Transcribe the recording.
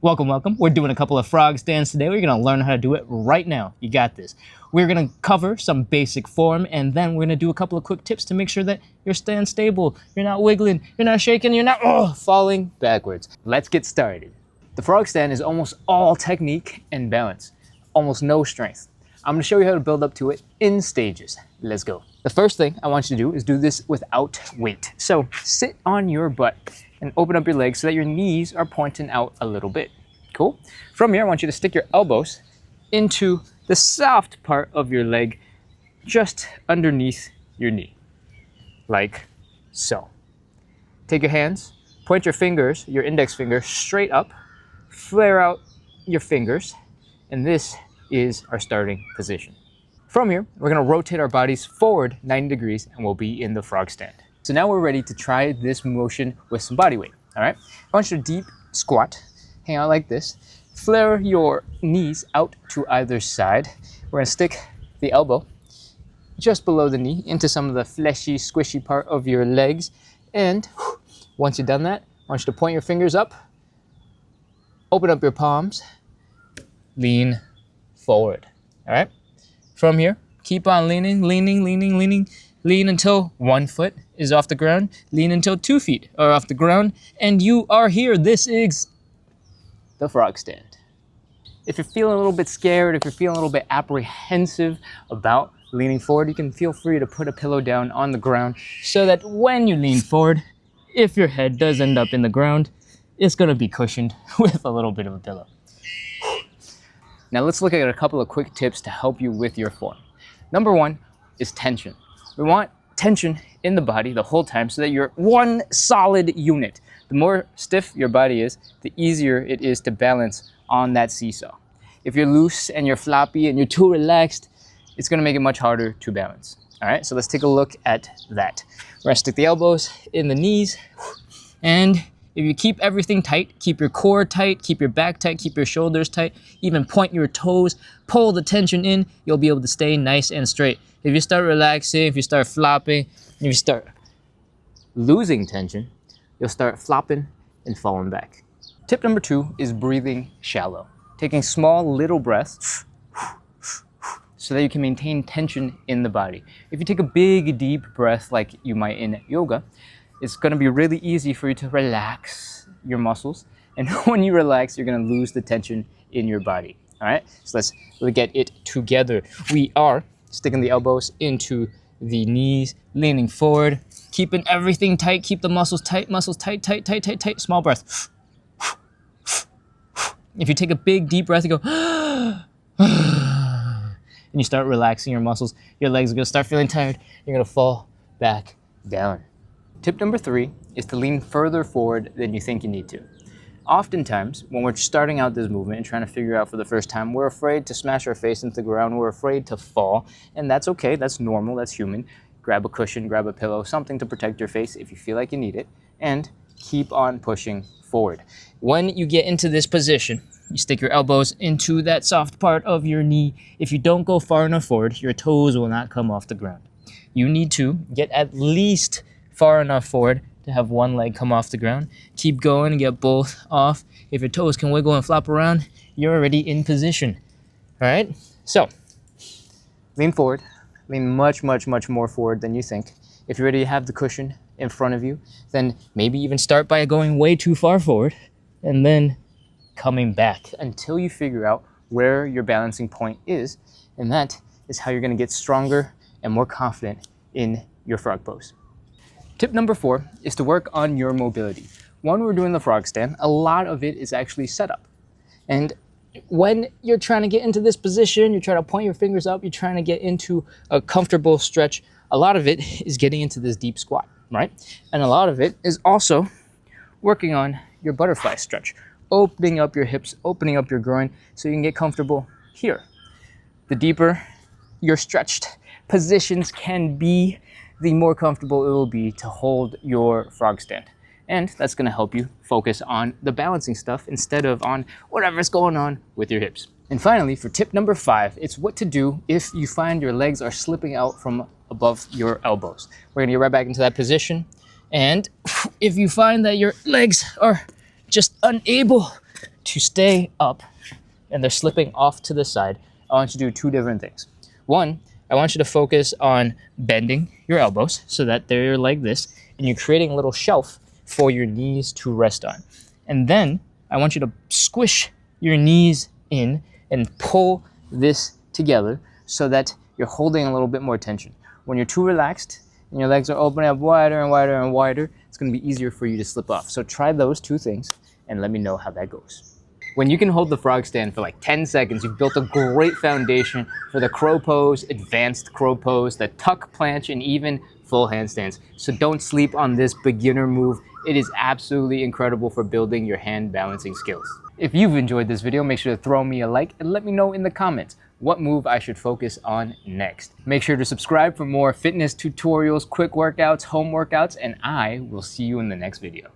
Welcome, welcome. We're doing a couple of frog stands today. We're gonna learn how to do it right now. You got this. We're gonna cover some basic form, and then we're gonna do a couple of quick tips to make sure that you're staying stable, you're not wiggling, you're not shaking, you're not falling backwards. Let's get started. The frog stand is almost all technique and balance, almost no strength. I'm gonna show you how to build up to it in stages. Let's go. The first thing I want you to do is do this without weight. So sit on your butt and open up your legs so that your knees are pointing out a little bit. Cool? From here, I want you to stick your elbows into the soft part of your leg just underneath your knee, like so. Take your hands, point your fingers, your index finger straight up, flare out your fingers, and this is our starting position. From here, we're gonna rotate our bodies forward 90 degrees and we'll be in the frog stand. So now we're ready to try this motion with some body weight, all right? I want you to deep squat, hang out like this, flare your knees out to either side. We're gonna stick the elbow just below the knee into some of the fleshy, squishy part of your legs. And once you've done that, I want you to point your fingers up, open up your palms, lean forward, all right? From here, keep on leaning, lean until 1 foot is off the ground, lean until 2 feet are off the ground, and you are here. This is the frog stand. If you're feeling a little bit scared, if you're feeling a little bit apprehensive about leaning forward, you can feel free to put a pillow down on the ground so that when you lean forward, if your head does end up in the ground, it's gonna be cushioned with a little bit of a pillow. Now let's look at a couple of quick tips to help you with your form. Number one is tension. We want tension in the body the whole time so that you're one solid unit. The more stiff your body is, the easier it is to balance on that seesaw. If you're loose and you're floppy and you're too relaxed, it's gonna make it much harder to balance. All right, so let's take a look at that. We're gonna stick the elbows in the knees, and if you keep everything tight, keep your core tight, keep your back tight, keep your shoulders tight, even point your toes, pull the tension in, you'll be able to stay nice and straight. If you start relaxing, if you start flopping, if you start losing tension, you'll start flopping and falling back. Tip number 2 is breathing shallow, taking small little breaths so that you can maintain tension in the body. If you take a big deep breath like you might in yoga, it's gonna be really easy for you to relax your muscles. And when you relax, you're gonna lose the tension in your body, all right? So let's get it together. We are sticking the elbows into the knees, leaning forward, keeping everything tight, keep the muscles tight, tight, small breath. If you take a big deep breath, you go, and you start relaxing your muscles, your legs are gonna start feeling tired, you're gonna fall back down. Tip number 3 is to lean further forward than you think you need to. Oftentimes, when we're starting out this movement and trying to figure out for the first time, we're afraid to smash our face into the ground, we're afraid to fall, and that's okay, that's normal, that's human. Grab a cushion, grab a pillow, something to protect your face if you feel like you need it, and keep on pushing forward. When you get into this position, you stick your elbows into that soft part of your knee. If you don't go far enough forward, your toes will not come off the ground. You need to get at least far enough forward to have one leg come off the ground. Keep going and get both off. If your toes can wiggle and flop around, you're already in position. All right? So, lean forward. Lean much more forward than you think. If you're ready to have the cushion in front of you, then maybe even start by going way too far forward and then coming back until you figure out where your balancing point is. And that is how you're gonna get stronger and more confident in your frog pose. Tip number 4 is to work on your mobility. When we're doing the frog stand, a lot of it is actually setup. And when you're trying to get into this position, you're trying to point your fingers up, you're trying to get into a comfortable stretch, a lot of it is getting into this deep squat, right? And a lot of it is also working on your butterfly stretch, opening up your hips, opening up your groin so you can get comfortable here. The deeper your stretched positions can be, the more comfortable it will be to hold your frog stand. And that's gonna help you focus on the balancing stuff instead of on whatever's going on with your hips. And finally, for tip number 5, it's what to do if you find your legs are slipping out from above your elbows. We're gonna get right back into that position. And if you find that your legs are just unable to stay up and they're slipping off to the side, I want you to do two different things. One, I want you to focus on bending your elbows so that they're like this, and you're creating a little shelf for your knees to rest on. And then I want you to squish your knees in and pull this together so that you're holding a little bit more tension. When you're too relaxed and your legs are opening up wider and wider and wider, it's going to be easier for you to slip off. So try those two things and let me know how that goes. When you can hold the frog stand for like 10 seconds, you've built a great foundation for the crow pose, advanced crow pose, the tuck planche, and even full handstands. So don't sleep on this beginner move. It is absolutely incredible for building your hand balancing skills. If you've enjoyed this video, make sure to throw me a like and let me know in the comments what move I should focus on next. Make sure to subscribe for more fitness tutorials, quick workouts, home workouts, and I will see you in the next video.